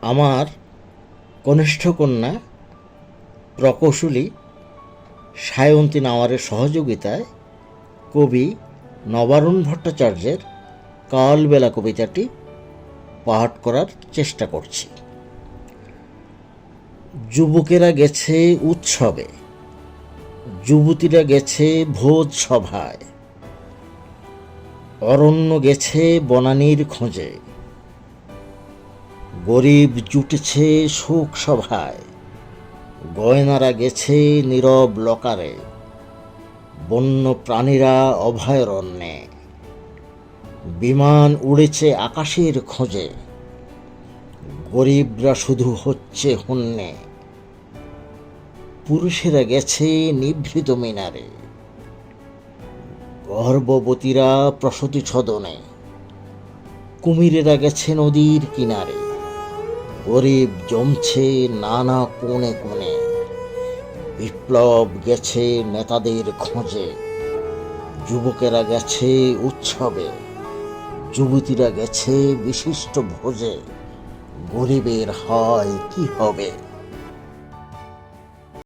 আমার কনিষ্ঠ কন্যা প্রকৌশলী সায়ন্তী নাওয়ারের সহযোগিতায় কবি নবারুণ ভট্টাচার্যের কালবেলা কবিতাটি পাঠ করার চেষ্টা করছি। যুবকেরা গেছে উৎসবে, যুবতীরা গেছে ভোজ সভায়, অরণ্য গেছে বনানীর খোঁজে, গরিব জুটেছে শোক সভায়, গয়নারা গেছে নীরব লকারে, বন্য প্রাণীরা অভয়ারণ্যে, বিমান উড়েছে আকাশের খোঁজে, গরিবরা শুধু হচ্ছে হন্যে, পুরুষেরা গেছে নিভৃত মিনারে, গর্ভবতীরা প্রসূতি ছদনে, কুমিরেরা গেছে নদীর কিনারে, গরিব জমছে নানা কোণে কোণে, বিপ্লব গেছে নেতাদের খোঁজে, যুবকেরা গেছে উৎসবে, যুবতীরা গেছে বিশিষ্ট ভোজে, গরিবের হয় কি হবে।